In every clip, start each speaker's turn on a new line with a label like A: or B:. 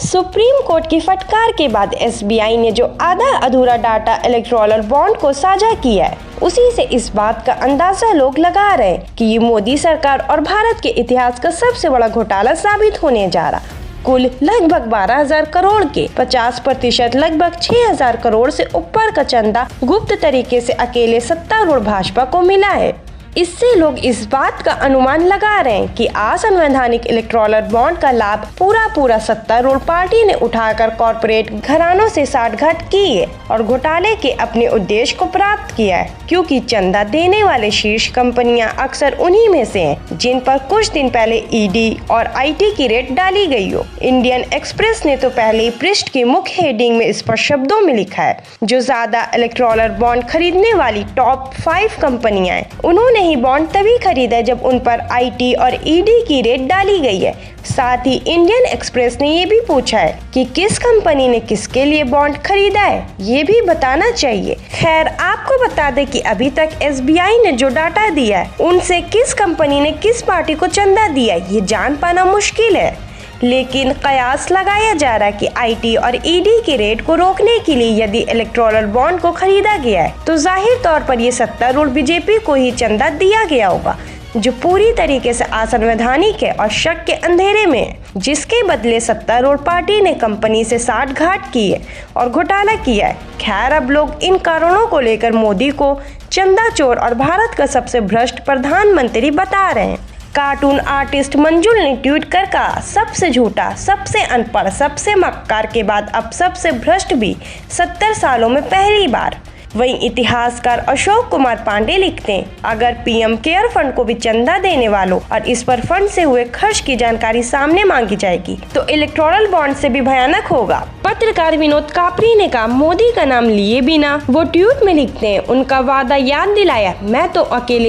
A: Supreme court की फटकार के बाद एसबीआई ने जो आधा अधूरा डाटा इलेक्टोरल बॉन्ड को साझा किया है, उसी से इस बात का अंदाजा लोग लगा रहे हैं कि ये मोदी सरकार और भारत के इतिहास का सबसे बड़ा घोटाला साबित होने जा रहा। कुल लगभग 12,000 करोड़ के 50% लगभग 6,000 करोड़ से ऊपर का चंदा गुप्त तरीके से अकेले सत्तारूढ़ भाजपा को मिला है। इससे लोग इस बात का अनुमान लगा रहे हैं कि असंवैधानिक इलेक्टोरल बॉन्ड का लाभ पूरा सत्तारूढ़ पार्टी ने उठाकर कॉरपोरेट घरानों से साठगांठ की है और घोटाले के अपने उद्देश्य को प्राप्त किया है, क्योंकि चंदा देने वाले शीर्ष कंपनियां अक्सर उन्हीं में से हैं जिन पर कुछ दिन पहले ईडी और आईटी की रेड डाली गई हो। इंडियन एक्सप्रेस ने तो पहले ही पृष्ठ की मुख्य हेडिंग में स्पष्ट शब्दों में लिखा है, जो ज्यादा इलेक्टोरल बॉन्ड खरीदने वाली टॉप 5 कंपनियां हैं, उन्होंने ही बॉन्ड तभी खरीदा जब उन पर आईटी और ईडी की रेड डाली गई है। साथ ही इंडियन एक्सप्रेस ने ये भी पूछा है कि किस कंपनी ने किसके लिए बॉन्ड खरीदा है, ये भी बताना चाहिए। खैर, आपको बता दें कि अभी तक एसबीआई ने जो डाटा दिया है, उनसे किस कंपनी ने किस पार्टी को चंदा दिया है, ये जान पाना मुश्किल है। लेकिन कयास लगाया जा रहा है कि आईटी और ईडी की रेड को रोकने के लिए यदि इलेक्टोरल बॉन्ड को खरीदा गया है, तो जाहिर तौर पर ये सत्तारूढ़ बीजेपी को ही चंदा दिया गया होगा, जो पूरी तरीके से असंवैधानिक है और शक के अंधेरे में है, जिसके बदले सत्तारूढ़ पार्टी ने कंपनी से साठगांठ की है और घोटाला किया है। खैर, अब लोग इन कारणों को लेकर मोदी को चंदा चोर और भारत का सबसे भ्रष्ट प्रधानमंत्री बता रहे हैं। कार्टून आर्टिस्ट मंजुल ने ट्वीट कर कहा, सबसे झूठा, सबसे अनपढ़, सबसे मक्कार के बाद अब सबसे भ्रष्ट भी 70 सालों में पहली बार। वहीं इतिहासकार अशोक कुमार पांडे लिखते हैं, अगर पीएम केयर फंड को भी चंदा देने वालों और इस पर फंड से हुए खर्च की जानकारी सामने मांगी जाएगी तो इलेक्टोरल बॉन्ड से भी भयानक होगा। पत्रकार विनोद कापरी ने कहा, मोदी का नाम लिए बिना वो ट्वीट में लिखते हैं, उनका वादा याद दिलाया, मैं तो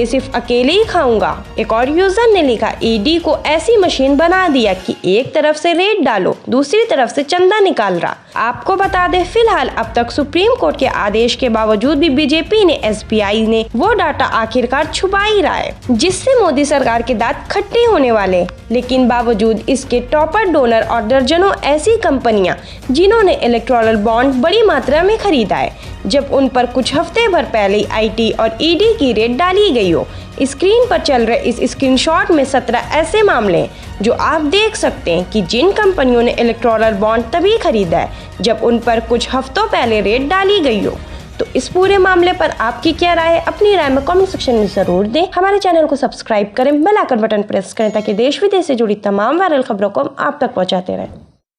A: सिर्फ अकेले ही खाऊंगा। एक और यूजर ने लिखा, ईडी को ऐसी मशीन बना दिया कि एक तरफ से रेड डालो, दूसरी तरफ से चंदा निकाल रहा। आपको बता दें, फिलहाल अब तक सुप्रीम कोर्ट के आदेश के बावजूद भी बीजेपी ने एसबीआई ने वो डाटा आखिरकार छुपा ही रहा है, जिससे मोदी सरकार के दांत खट्टे होने वाले। लेकिन बावजूद इसके टॉपर डोनर और दर्जनों ऐसी कंपनियां जिन्होंने इलेक्टोरल बॉन्ड बड़ी मात्रा में खरीदा है, जब उन पर कुछ हफ्ते भर पहले आईटी और ईडी की रेड डाली गई हो। स्क्रीन पर चल रहे इस स्क्रीनशॉट में 17 ऐसे मामले हैं जो आप देख सकते हैं कि जिन कंपनियों ने इलेक्टोरल बॉन्ड तभी खरीदा है जब उन पर कुछ हफ्तों पहले रेड डाली गई हो। तो इस पूरे मामले पर आपकी क्या राय है? अपनी राय में कमेंट सेक्शन में जरूर दें। हमारे चैनल को सब्सक्राइब करें, बेल आइकन बटन प्रेस करें ताकि देश विदेश से जुड़ी तमाम वायरल खबरों को हम आप तक पहुंचाते रहें।